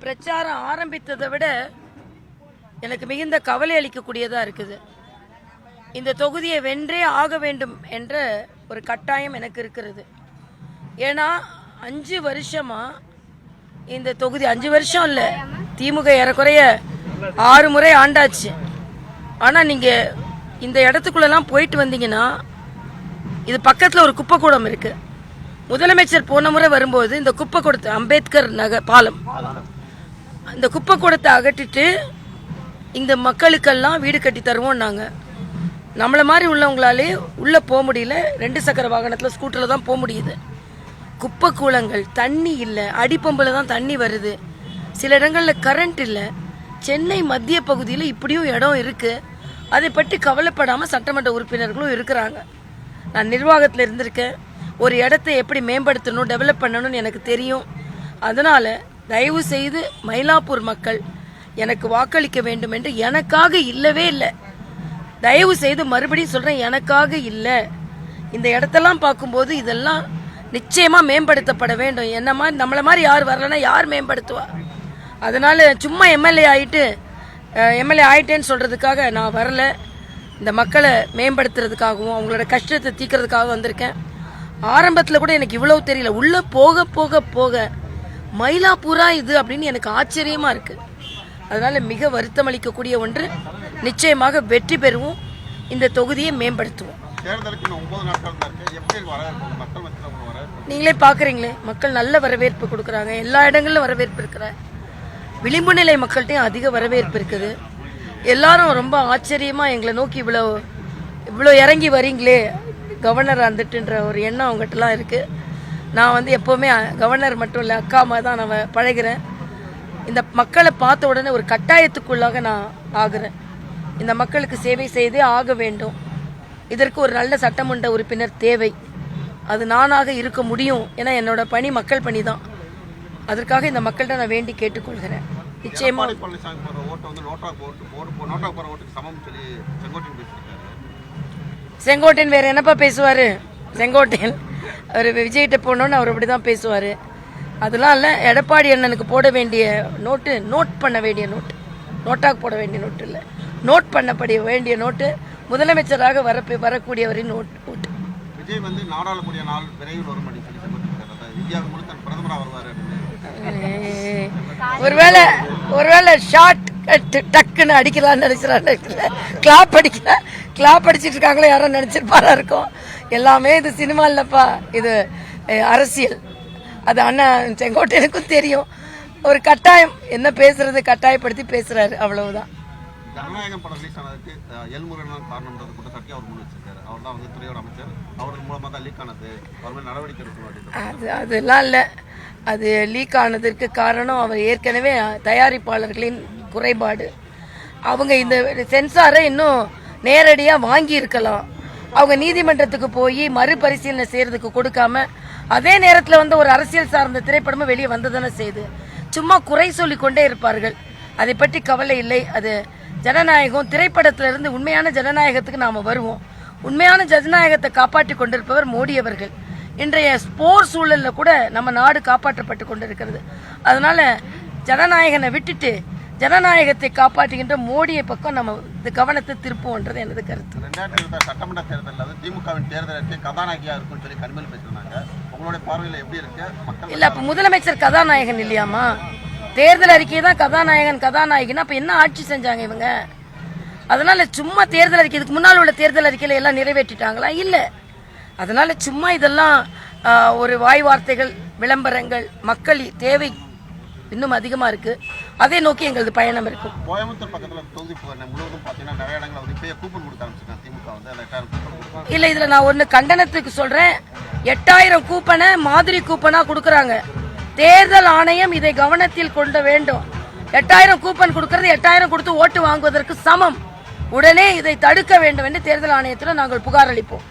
பிரச்சாரம் ஆரம்பித்ததை விட எனக்கு மிகுந்த கவலை அளிக்கக்கூடியதாக இருக்குது. இந்த தொகுதியை வென்றே ஆக வேண்டும் என்ற ஒரு கட்டாயம் எனக்கு இருக்கிறது. ஏன்னா 5 வருஷமாக இந்த தொகுதி 5 வருஷம் இல்லை, திமுக ஏறக்குறைய 6 முறை ஆண்டாச்சு. ஆனால் நீங்கள் இந்த இடத்துக்குள்ளெல்லாம் போயிட்டு வந்தீங்கன்னா இது பக்கத்தில் ஒரு குப்பைக்கூடம் இருக்குது. முதலமைச்சர் போன முறை வரும்போது இந்த குப்பைக்கூடத்தை அம்பேத்கர் நகர் பாலம் இந்த குப்பைக்கூடத்தை அகற்றிட்டு இந்த மக்களுக்கெல்லாம் வீடு கட்டி தருவோம். நாங்கள் நம்மளை மாதிரி உள்ளவங்களாலே உள்ளே போக முடியல, 2 சக்கர வாகனத்தில் ஸ்கூட்டரில் தான் போக முடியுது. குப்பை கூலங்கள், தண்ணி இல்லை, அடிப்பம்பில் தான் தண்ணி வருது, சில இடங்களில் கரண்ட் இல்லை. சென்னை மத்திய பகுதியில் இப்படியும் இடம் இருக்குது. அதை பற்றி கவலைப்படாமல் சட்டமன்ற உறுப்பினர்களும் இருக்கிறாங்க. நான் நிர்வாகத்தில் இருந்திருக்கேன். ஒரு இடத்தை எப்படி மேம்படுத்தணும், டெவலப் பண்ணணும்னு எனக்கு தெரியும். அதனால் தயவு செய்து மயிலாப்பூர் மக்கள் எனக்கு வாக்களிக்க வேண்டும் என்று எனக்காக இல்லவே இல்லை. தயவு செய்து மறுபடியும் சொல்கிறேன், எனக்காக இல்லை. இந்த இடத்தெல்லாம் பார்க்கும்போது இதெல்லாம் நிச்சயமாக மேம்படுத்தப்பட வேண்டும். என்ன மாதிரி நம்மளை மாதிரி யார் வரலன்னா யார் மேம்படுத்துவா? அதனால் சும்மா எம்எல்ஏ ஆயிட்டேன்னு சொல்கிறதுக்காக நான் வரல. இந்த மக்களை மேம்படுத்துறதுக்காகவும் அவங்களோட கஷ்டத்தை தீர்க்கறதுக்காக வந்திருக்கேன். ஆரம்பத்தில் கூட எனக்கு இவ்வளவு தெரியல. உள்ளே போக போக போக மயிலாப்பூரா இது அப்படின்னு எனக்கு ஆச்சரியமாக இருக்குது. அதனால் மிக வருத்தம் அளிக்கக்கூடிய ஒன்று. நிச்சயமாக வெற்றி பெறுவோம், இந்த தொகுதியை மேம்படுத்துவோம். நீங்களே பார்க்குறீங்களே, மக்கள் நல்ல வரவேற்பு கொடுக்குறாங்க. எல்லா இடங்களிலும் வரவேற்பு இருக்கிற, விளிம்பு நிலை மக்கள்கிட்டையும் அதிக வரவேற்பு இருக்குது. எல்லாரும் ரொம்ப ஆச்சரியமாக எங்களை நோக்கி இவ்வளோ இறங்கி வரீங்களே கவர்னர் வந்துட்டுன்ற ஒரு எண்ணம் அவங்ககிட்டலாம் இருக்குது. நான் எப்போவுமே கவர்னர் மட்டும் இல்லை, அக்காமா தான் நான் பழகிறேன். இந்த மக்களை பார்த்த உடனே ஒரு கட்டாயத்துக்குள்ளாக நான் ஆகிறேன். இந்த மக்களுக்கு சேவை செய்தே ஆக வேண்டும். இதற்கு ஒரு நல்ல சட்டமன்ற உறுப்பினர் தேவை. அது நானாக இருக்க முடியும். ஏன்னா என்னோட பணி மக்கள் பணி தான். அதற்காக இந்த மக்கள்கிட்ட நான் வேண்டி கேட்டுக்கொள்கிறேன். நிச்சயமா செங்கோட்டையன் வேற என்னப்பா பேசுவாரு? செங்கோட்டையன் அவர் விஜய்கிட்ட போனோன்னு அவர் அப்படிதான் பேசுவாரு. அதெல்லாம் இல்லை. எடப்பாடி அண்ணனுக்கு போட வேண்டிய நோட்டு, நோட் பண்ண வேண்டிய நோட்டு, நோட்டாக போட வேண்டிய நோட்டு இல்லை, நோட் பண்ணப்பட வேண்டிய நோட்டு, முதலமைச்சராக வரக்கூடியவரின் நோட்டு. விஜய் நாடாளுமன்ற நாள் விரைவில் வரும் பிரதமராக வருவார். ஒருவேளை ஷார்ட் கட் டக்குன்னு அடிக்கலாம்னு நினைச்சிடான்னு கிளாப் அடிச்சிட்டு இருக்காங்களோ யாரோ நினைச்சிருப்பாரா இருக்கும். எல்லாமே இது சினிமா இல்லப்பா, இது அரசியல். அது அண்ணா செங்கோட்டையனுக்கும் தெரியும். ஒரு கட்டாயம் என்ன பேசுறது, கட்டாயப்படுத்தி பேசுறாரு, அவ்வளவுதான். ஜனநாயகம் படம் ரிலீஸ் ஆனதுக்கு எல்முருகன் காரணம்ன்றது குற்றச்சாட்டி அவர் முன் வச்சிருக்காரு. அவர் தான் துறையோட அமைச்சர், அவருக்கு மூலமாக தான் லீக் ஆனது, அவர் மேல் நடவடிக்கை எடுக்கணும். அதெல்லாம் இல்லை. அது லீக் ஆனதற்கு காரணம் அவர் ஏற்கனவே தயாரிப்பாளர்களின் குறைபாடு. அவங்க இந்த சென்சாரை இன்னும் நேரடியாக வாங்கி இருக்கலாம். அவங்க நீதிமன்றத்துக்கு போய் மறுபரிசீலனை செய்யறதுக்கு கொடுக்காம அதே நேரத்தில் ஒரு அரசியல் சார்ந்த திரைப்படமும் வெளியே வந்ததானே செய்து சும்மா குறை சொல்லி கொண்டே இருப்பார்கள். அதை பற்றி கவலை இல்லை. அது ஜனநாயகம். திரைப்படத்திலிருந்து உண்மையான ஜனநாயகத்துக்கு நாம் வருவோம். உண்மையான ஜனநாயகத்தை காப்பாற்றி கொண்டிருப்பவர் மோடி அவர்கள். இன்றைய போர் சூழலில் கூட நம்ம நாடு காப்பாற்றப்பட்டு கொண்டிருக்கிறது. அதனால ஜனநாயகனை விட்டுட்டு ஜனநாயகத்தை காப்பாற்றுகின்ற மோடியை பக்கம் நம்ம இந்த கவனத்தை திருப்போன்றது எனது கருத்து. 2020 சட்டமன்ற தேர்தல் திமுகவின் தேர்தல் கதாநாயகியா இருக்குன்னு சொல்லி கனிமொழி பேசுறாங்க. உங்களுடைய பார்வையில் எப்படி இருக்கு? இல்ல, அப்ப முதலமைச்சர் கதாநாயகன் இல்லையாமா? தேர்தல் அறிக்கையை தான் கதாநாயகினா அப்ப என்ன ஆட்சி செஞ்சாங்க இவங்க? அதனால சும்மா தேர்தல் அறிக்கை, இதுக்கு முன்னால் உள்ள தேர்தல் அறிக்கையில எல்லாம் நிறைவேற்றிட்டாங்களா? இல்ல. அதனால சும்மா இதெல்லாம் ஒரு வாய் வார்த்தைகள், விளம்பரங்கள். மக்கள் தேவை இன்னும் அதிகமா இருக்கு. அதை நோக்கி எங்களது பயணம் இருக்கும். கோயம்புத்தூர் பக்கத்துல தொகுதி முழுவதும் பாத்தீங்கன்னா நிறைய இடங்கள் கூப்பன் கொடுக்க ஆரம்பிச்சிருக்காங்க திமுக. இல்ல, இதுல நான் ஒண்ணு கண்டனத்துக்கு சொல்றேன். 8000 கூப்பனை மாதிரி கூப்பனா கொடுக்கறாங்க. தேர்தல் ஆணையம் இதை கவனத்தில் கொள்ள வேண்டும். 8000 கூப்பன் கொடுக்கறது 8000 கொடுத்து ஓட்டு வாங்குவதற்கு சமம். உடனே இதை தடுக்க வேண்டும் என்று தேர்தல் ஆணையத்தில் நாங்கள் புகார் அளிப்போம்.